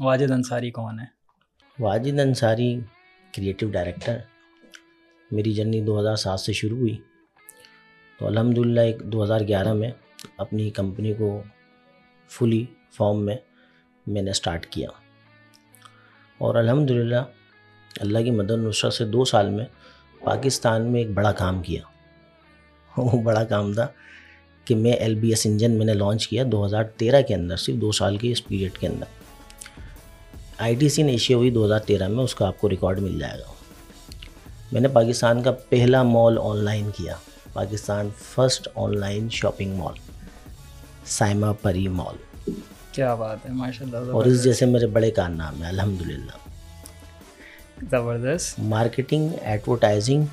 واجد انصاری کون ہے؟ Wajid Ansari creative director ہے. میری جرنی 2007 سے شروع ہوئی تو الحمدللہ 2011 میں اپنی کمپنی کو فلی فارم میں نے سٹارٹ کیا اور الحمدللہ اللہ کی مدد نصرت سے 2 سال میں پاکستان میں ایک بڑا کام کیا. وہ بڑا کام تھا کہ میں LBS انجن میں نے لانچ کیا 2013 کے اندر, صرف 2 سال کے اس پیریڈ کے اندر. ITC نے ایشیا ہوئی 2013 میں, اس کا آپ کو ریکارڈ مل جائے گا. میں نے پاکستان کا پہلا مال آن لائن کیا, Pakistan first online shopping mall, Saima Pari mall. کیا بات ہے, ماشاء اللہ. اور اس جیسے میرے بڑے کارنامے ہیں الحمدللہ. زبردست. مارکیٹنگ, ایڈورٹائزنگ,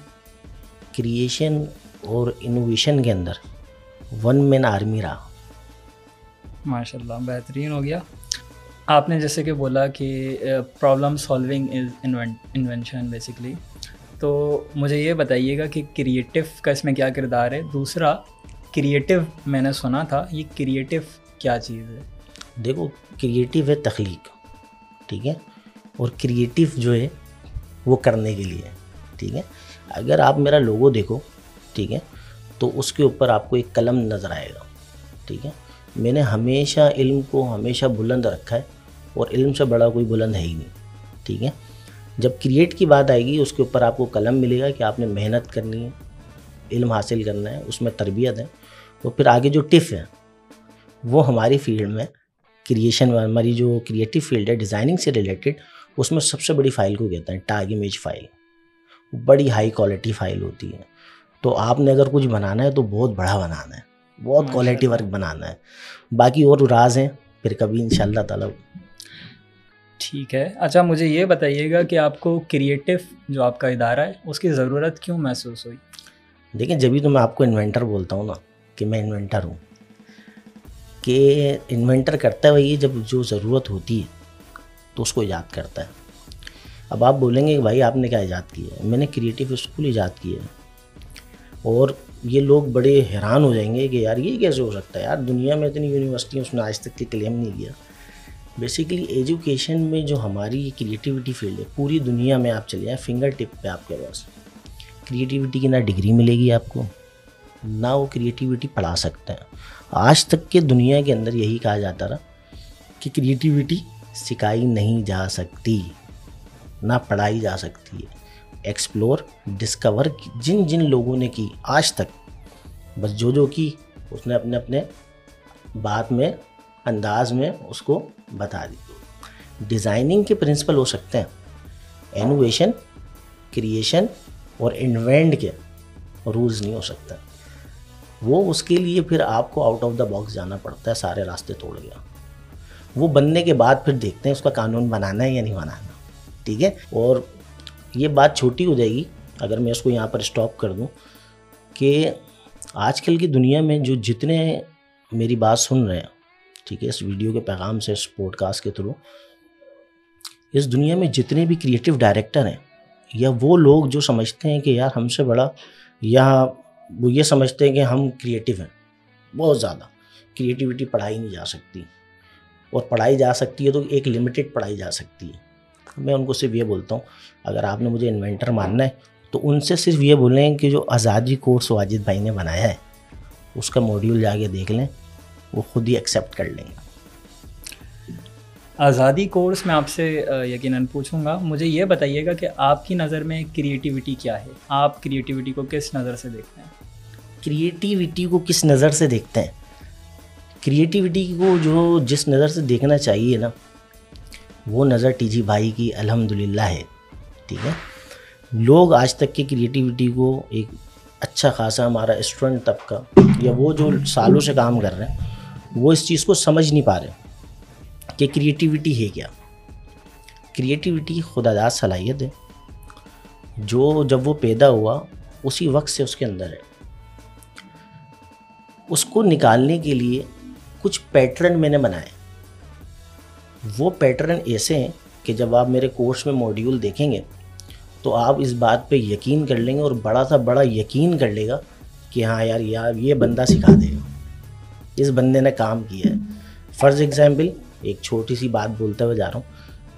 کریشن اور انوویشن کے اندر 1 مین آرمی رہا. ماشاء اللہ, بہترین ہو گیا. آپ نے جیسے کہ بولا کہ پرابلم سالونگ از انوینشن بیسکلی, تو مجھے یہ بتائیے گا کہ کریٹیو کا اس میں کیا کردار ہے. دوسرا, کریٹیو میں نے سنا تھا, یہ کریٹیو کیا چیز ہے؟ دیکھو, کریٹیو ہے تخلیق, ٹھیک ہے, اور کریٹیو جو ہے وہ کرنے کے لیے, ٹھیک ہے. اگر آپ میرا لوگو دیکھو, ٹھیک ہے, تو اس کے اوپر آپ کو ایک قلم نظر آئے گا, ٹھیک ہے. میں نے ہمیشہ علم کو ہمیشہ بلند رکھا ہے اور علم سے بڑا کوئی بلند ہے ہی نہیں, ٹھیک ہے. جب کریٹ کی بات آئے گی اس کے اوپر آپ کو قلم ملے گا کہ آپ نے محنت کرنی ہے, علم حاصل کرنا ہے, اس میں تربیت ہے. اور پھر آگے جو ٹف ہے وہ ہماری فیلڈ میں کریشن, ہماری جو کریٹیو فیلڈ ہے ڈیزائننگ سے ریلیٹڈ, اس میں سب سے بڑی فائل کو کہتے ہیں ٹیگ امیج فائل. بڑی ہائی کوالٹی فائل ہوتی ہے. تو آپ نے اگر کچھ بنانا ہے تو بہت بڑا بنانا ہے, بہت کوالٹی ورک بنانا ہے. باقی اور راز ہیں پھر کبھی انشاءاللہ تعالی. ٹھیک ہے. اچھا, مجھے یہ بتائیے گا کہ آپ کو کریٹیو جو آپ کا ادارہ ہے اس کی ضرورت کیوں محسوس ہوئی؟ دیکھیں, جبھی تو میں آپ کو انوینٹر بولتا ہوں نا کہ میں انوینٹر ہوں, کہ انوینٹر کرتا ہے وہی جب جو ضرورت ہوتی ہے تو اس کو ایجاد کرتا ہے. اب آپ بولیں گے کہ بھائی آپ نے کیا ایجاد کیا ہے؟ میں نے کریٹیو اسکول ایجاد کیا ہے. اور یہ لوگ بڑے حیران ہو جائیں گے کہ یار یہ کیسے ہو سکتا ہے, یار دنیا میں اتنی یونیورسٹیوں اس نے آج تک کے کلیم نہیں کیا. بیسیکلی ایجوکیشن میں جو ہماری کریٹیوٹی فیلڈ ہے پوری دنیا میں آپ چلے جائیں, فنگر ٹپ پہ آپ کے پاس کریٹیوٹی کی نہ ڈگری ملے گی آپ کو, نہ وہ کریٹیوٹی پڑھا سکتے ہیں. آج تک کے دنیا کے اندر یہی کہا جاتا رہا کہ کریٹیوٹی سکھائی نہیں جا سکتی, نہ پڑھائی جا سکتی ہے. ایکسپلور, ڈسکور جن جن لوگوں نے کی آج تک, بس جو کی اس نے اپنے اپنے بات میں انداز میں اس کو بتا دی. ڈیزائننگ کے پرنسپل ہو سکتے ہیں, انوویشن, کریشن اور انوینٹ کے رولز نہیں ہو سکتا. وہ اس کے لیے پھر آپ کو آؤٹ آف دا باکس جانا پڑتا ہے, سارے راستے توڑ گیا. وہ بننے کے بعد پھر دیکھتے ہیں اس کا قانون بنانا ہے یا نہیں بنانا, ٹھیک ہے. اور یہ بات چھوٹی ہو جائے گی اگر میں اس کو یہاں پر اسٹاپ کر دوں کہ آج کل کی دنیا میں جو جتنے میری بات سن رہے ہیں, ٹھیک ہے, اس ویڈیو کے پیغام سے, اس پوڈ کاسٹ کے تھرو, اس دنیا میں جتنے بھی کریٹیو ڈائریکٹر ہیں یا وہ لوگ جو سمجھتے ہیں کہ یار ہم سے بڑا, یا وہ یہ سمجھتے ہیں کہ ہم کریٹیو ہیں, بہت زیادہ کریٹیوٹی پڑھائی نہیں جا سکتی, اور پڑھائی جا سکتی ہے تو ایک لمیٹڈ پڑھائی جا سکتی ہے. میں ان کو صرف یہ بولتا ہوں, اگر آپ نے مجھے انوینٹر ماننا ہے تو ان سے صرف یہ بولیں کہ جو آزادی کورس واجد بھائی نے بنایا ہے اس کا موڈیول جا کے دیکھ لیں, وہ خود ہی ایکسیپٹ کر لیں گے. آزادی کورس میں آپ سے یقیناً پوچھوں گا. مجھے یہ بتائیے گا کہ آپ کی نظر میں کریٹیوٹی کیا ہے؟ آپ کریٹیوٹی کو کس نظر سے دیکھتے ہیں؟ کریٹیوٹی کو کس نظر سے دیکھتے ہیں؟ کریٹیوٹی کو جو جس نظر سے دیکھنا چاہیے نا, وہ نظر ٹی جی بھائی کی الحمدللہ ہے, ٹھیک ہے. لوگ آج تک کی کریٹیوٹی کو ایک اچھا خاصا ہمارا اسٹوڈنٹ طبقہ یا وہ جو سالوں سے کام کر رہے ہیں وہ اس چیز کو سمجھ نہیں پا رہے کہ کریٹیوٹی ہے کیا. کریٹیوٹی خدا داد صلاحیت ہے جو جب وہ پیدا ہوا اسی وقت سے اس کے اندر ہے. اس کو نکالنے کے لیے کچھ پیٹرن میں نے بنائے. وہ پیٹرن ایسے ہیں کہ جب آپ میرے کورس میں موڈیول دیکھیں گے تو آپ اس بات پہ یقین کر لیں گے, اور بڑا سا بڑا یقین کر لے گا کہ ہاں یار یہ بندہ سکھا دے گا, اس بندے نے کام کیا ہے. فرض ایگزامپل ایک چھوٹی سی بات بولتے ہوئے جا رہا ہوں,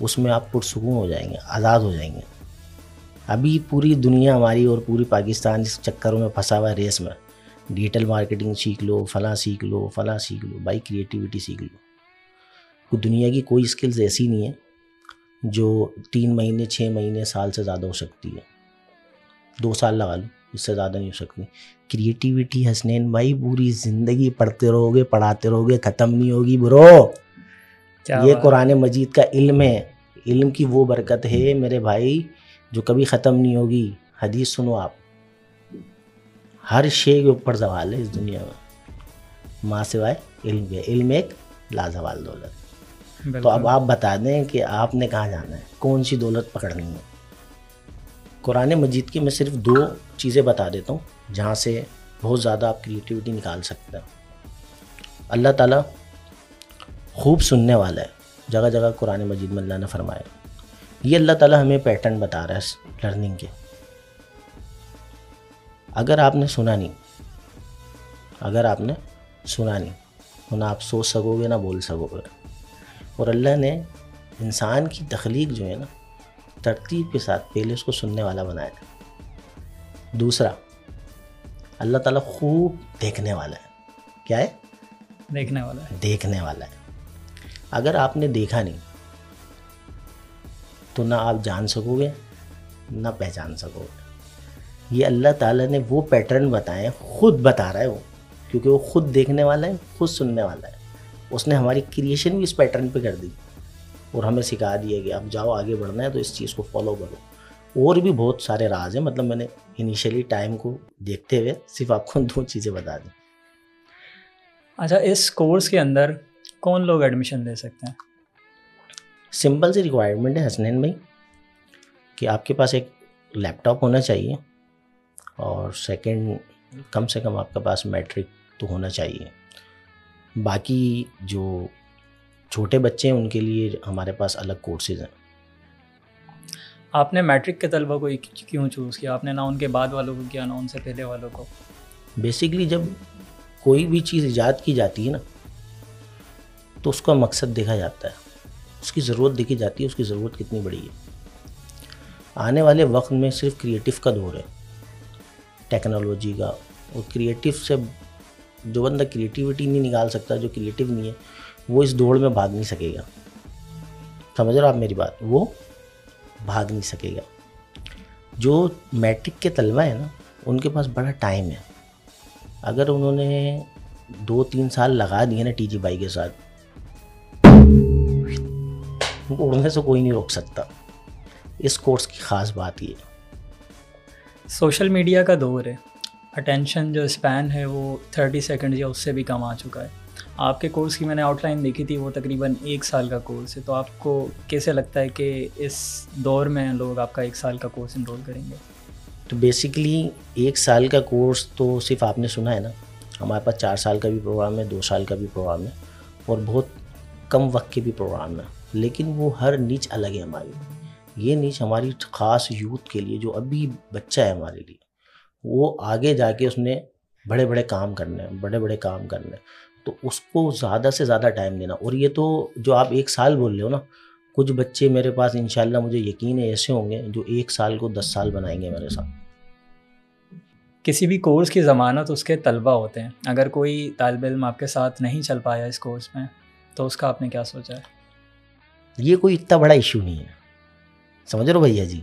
اس میں آپ پرسکون ہو جائیں گے, آزاد ہو جائیں گے. ابھی پوری دنیا ہماری اور پوری پاکستان اس چکروں میں پھنسا ہوا ہے, ریس میں. ڈیجیٹل مارکیٹنگ سیکھ لو, فلاں سیکھ لو, فلاں سیکھ لو. بھائی کریٹیوٹی سیکھ لو. دنیا کی کوئی اسکلز ایسی نہیں ہے جو 3 مہینے 6 مہینے سال سے زیادہ ہو سکتی ہے. 2 سال لگا لو, اس سے زیادہ نہیں ہو سکتی. کریٹیوٹی حسنین بھائی پوری زندگی پڑھتے رہو گے, پڑھاتے رہو گے, ختم نہیں ہوگی برو. یہ قرآن مجید کا علم ہے. علم کی وہ برکت ہے میرے بھائی جو کبھی ختم نہیں ہوگی. حدیث سنو آپ, ہر شے کے اوپر زوال ہے اس دنیا میں ماں سوائے علم کے. علم ایک لازوال دولت. تو اب آپ بتا دیں کہ آپ نے کہاں جانا ہے, کون سی دولت پکڑنی ہے. قرآن مجید کی میں صرف 2 چیزیں بتا دیتا ہوں جہاں سے بہت زیادہ آپ کریٹیوٹی نکال سکتے ہیں. اللہ تعالیٰ خوب سننے والا ہے. جگہ جگہ قرآن مجید میں اللہ نے فرمایا. یہ اللہ تعالیٰ ہمیں پیٹرن بتا رہا ہے لرننگ کے. اگر آپ نے سنا نہیں, نہ آپ سوچ سکو گے نہ بول سکو گے. اور اللہ نے انسان کی تخلیق جو ہے نا ترتیب کے ساتھ پہلے اس کو سننے والا بنایا. دوسرا, اللہ تعالیٰ خوب دیکھنے والا ہے. کیا ہے؟ دیکھنے والا ہے. اگر آپ نے دیکھا نہیں تو نہ آپ جان سکو گے نہ پہچان سکو گے. یہ اللہ تعالیٰ نے وہ پیٹرن بتائے, خود بتا رہا ہے وہ, کیونکہ وہ خود دیکھنے والا ہے, خود سننے والا ہے. اس نے ہماری کریشن بھی اس پیٹرن پہ کر دی اور ہمیں سکھا دیا کہ اب جاؤ آگے بڑھنا ہے تو اس چیز کو فالو کرو. اور بھی بہت سارے راز ہیں, مطلب میں نے انیشیلی ٹائم کو دیکھتے ہوئے صرف آپ کو 2 چیزیں بتا دیں. اچھا, اس کورس کے اندر کون لوگ ایڈمیشن لے سکتے ہیں؟ سمپل سی ریکوائرمنٹ ہے حسنین بھائی کہ آپ کے پاس ایک لیپ ٹاپ ہونا چاہیے, اور سیکنڈ کم سے کم آپ کے پاس میٹرک تو ہونا چاہیے. باقی جو چھوٹے بچے ہیں ان کے لیے ہمارے پاس الگ کورسز ہیں. آپ نے میٹرک کے طلبہ کو کیوں چوز کیا؟ آپ نے نہ ان کے بعد والوں کو کیا نہ ان سے پہلے والوں کو؟ بیسیکلی جب کوئی بھی چیز ایجاد کی جاتی ہے نا تو اس کا مقصد دیکھا جاتا ہے, اس کی ضرورت دیکھی جاتی ہے, اس کی ضرورت کتنی بڑی ہے. آنے والے وقت میں صرف کریٹیو کا دور ہے, ٹیکنالوجی کا. اور کریٹیو سے جو بندہ کریٹیوٹی نہیں نکال سکتا, جو کریٹیو نہیں ہے, وہ اس دوڑ میں بھاگ نہیں سکے گا. سمجھ رہے ہو آپ میری بات؟ وہ بھاگ نہیں سکے گا. جو میٹرک کے طلبہ ہیں نا ان کے پاس بڑا ٹائم ہے. اگر انہوں نے 2-3 سال لگا دیے نا ٹی جی بائی کے ساتھ, ان کو اڑنے سے کوئی نہیں روک سکتا. اس کورس کی خاص بات یہ ہے. سوشل میڈیا کا دور ہے, اٹینشن جو اسپین ہے وہ 30 سیکنڈ یا اس سے بھی کم آ چکا ہے. آپ کے کورس کی میں نے آؤٹ لائن دیکھی تھی, وہ تقریباً 1 سال کا کورس ہے. تو آپ کو کیسے لگتا ہے کہ اس دور میں لوگ آپ کا 1 سال کا کورس انرول کریں گے؟ تو بیسیکلی 1 سال کا کورس تو صرف آپ نے سنا ہے نا, ہمارے پاس 4 سال کا بھی پروگرام ہے, 2 سال کا بھی پروگرام ہے, اور بہت کم وقت کے بھی پروگرام ہے. لیکن وہ ہر نیچ الگ ہے ہماری. یہ نیچ ہماری خاص یوتھ کے لیے جو ابھی بچہ ہے ہمارے لیے, وہ آگے جا کے اس نے بڑے بڑے کام کرنے, تو اس کو زیادہ سے زیادہ ٹائم دینا. اور یہ تو جو آپ 1 سال بول رہے ہو نا, کچھ بچے میرے پاس انشاءاللہ مجھے یقین ہے ایسے ہوں گے جو 1 سال کو 10 سال بنائیں گے میرے ساتھ. کسی بھی کورس کی ضمانت اس کے طلبہ ہوتے ہیں. اگر کوئی طالب علم آپ کے ساتھ نہیں چل پایا اس کورس میں تو اس کا آپ نے کیا سوچا ہے؟ یہ کوئی اتنا بڑا ایشو نہیں ہے, سمجھ رہے ہو بھیا جی.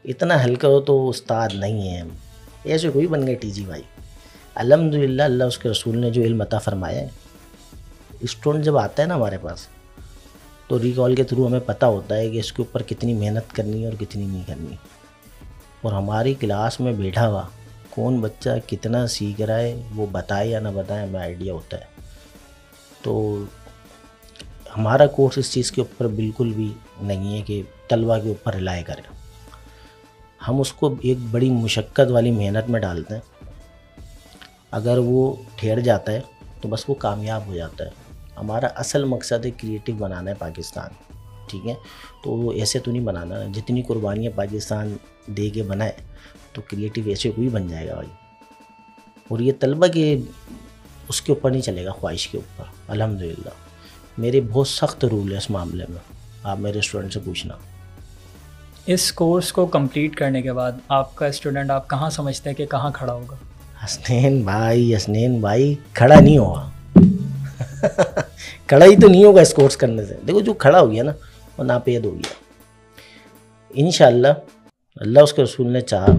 اتنا ہلکا ہو تو استاد نہیں ہے, ایسے کوئی بن گئے ٹی جی بھائی. الحمدللہ اللہ اس کے رسول نے جو علم عطا فرمایا ہے, اسٹوڈنٹ جب آتا ہے نا ہمارے پاس تو ریکال کے تھرو ہمیں پتہ ہوتا ہے کہ اس کے اوپر کتنی محنت کرنی ہے اور کتنی نہیں کرنی. اور ہماری کلاس میں بیٹھا ہوا کون بچہ کتنا سیکھ رہا ہے وہ بتائے یا نہ بتائے ہمیں آئیڈیا ہوتا ہے. تو ہمارا کورس اس چیز کے اوپر بالکل بھی نہیں ہے کہ طلبہ کے اوپر رلائے کریں. ہم اس کو ایک بڑی مشقت والی محنت میں ڈالتے ہیں. اگر وہ ٹھہر جاتا ہے تو بس وہ کامیاب ہو جاتا ہے. ہمارا اصل مقصد ہے کریٹیو بنانا ہے پاکستان, ٹھیک ہے. تو ایسے تو نہیں بنانا, جتنی قربانیاں پاکستان دے کے بنائے تو کریٹیو ایسے کوئی بن جائے گا بھائی. اور یہ طلبہ کے اس کے اوپر نہیں چلے گا, خواہش کے اوپر. الحمدللہ میرے بہت سخت رول ہے اس معاملے میں. آپ میرے اسٹوڈنٹ سے پوچھنا. اس کورس کو کمپلیٹ کرنے کے بعد آپ کا اسٹوڈنٹ آپ کہاں سمجھتے ہیں کہ کہاں کھڑا ہوگا؟ حسنین بھائی کھڑا نہیں ہوگا. کھڑا ہی تو نہیں ہوگا اس کورس کرنے سے. دیکھو جو کھڑا ہو گیا نا وہ ناپید ہو گیا. انشاءاللہ اللہ اس کے رسول نے چاہا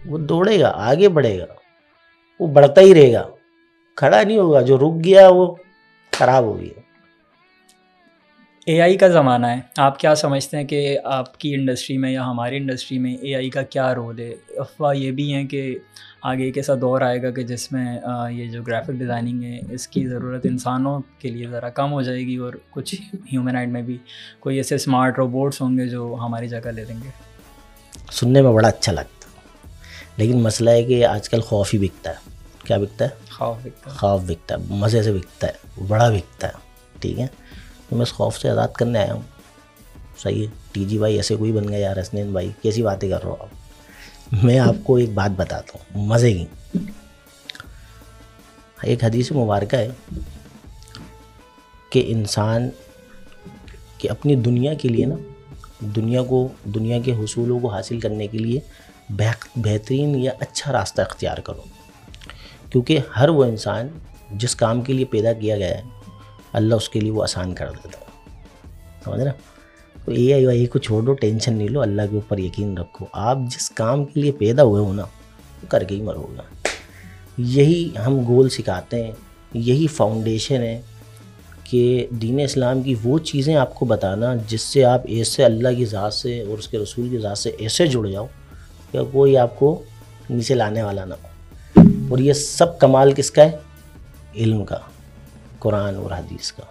وہ دوڑے گا, آگے بڑھے گا, وہ بڑھتا ہی رہے گا, کھڑا نہیں ہوگا. جو رک گیا وہ خراب ہو گیا. اے آئی کا زمانہ ہے, آپ کیا سمجھتے ہیں کہ آپ کی انڈسٹری میں یا ہماری انڈسٹری میں اے آئی کا کیا رول ہے؟ افواہ یہ بھی ہیں کہ آگے ایک ایسا دور آئے گا کہ جس میں یہ جو گرافک ڈیزائننگ ہے اس کی ضرورت انسانوں کے لیے ذرا کم ہو جائے گی, اور کچھ ہیومنائڈ میں بھی کوئی ایسے اسمارٹ روبوٹس ہوں گے جو ہماری جگہ لے لیں گے. سننے میں بڑا اچھا لگتا لیکن مسئلہ ہے کہ آج کل خوف ہی بکتا ہے. کیا بکتا ہے؟ خوف بکتا ہے. مزے سے بکتا ہے, بڑا بکتا ہے. ٹھیک ہے, تو میں اس خوف سے آزاد کرنے آیا ہوں. صحیح ہے, ٹی جی بھائی ایسے کوئی بن گیا یار. حسنین بھائی کیسی باتیں کر رہے ہو آپ. میں آپ کو ایک بات بتاتا ہوں مزے کی. ایک حدیث مبارکہ ہے کہ انسان کہ اپنی دنیا کے لیے نا, دنیا کے حصولوں کو حاصل کرنے کے لیے بہترین یا اچھا راستہ اختیار کرو. کیونکہ ہر وہ انسان جس کام کے لیے پیدا کیا گیا ہے اللہ اس کے لیے وہ آسان کر دیتا ہے. سمجھ نا. تو اے آئی وائی کو چھوڑو, ٹینشن نہیں لو, اللہ کے اوپر یقین رکھو. آپ جس کام کے لیے پیدا ہوئے ہو نا وہ کر کے ہی مرو گا. یہی ہم گول سکھاتے ہیں, یہی فاؤنڈیشن ہے کہ دین اسلام کی وہ چیزیں آپ کو بتانا جس سے آپ ایسے اللہ کی ذات سے اور اس کے رسول کی ذات سے ایسے جڑ جاؤ کہ کوئی آپ کو نیچے لانے والا نہ ہو. اور یہ سب کمال کس کا ہے؟ علم کا, قرآن اور حدیث کا.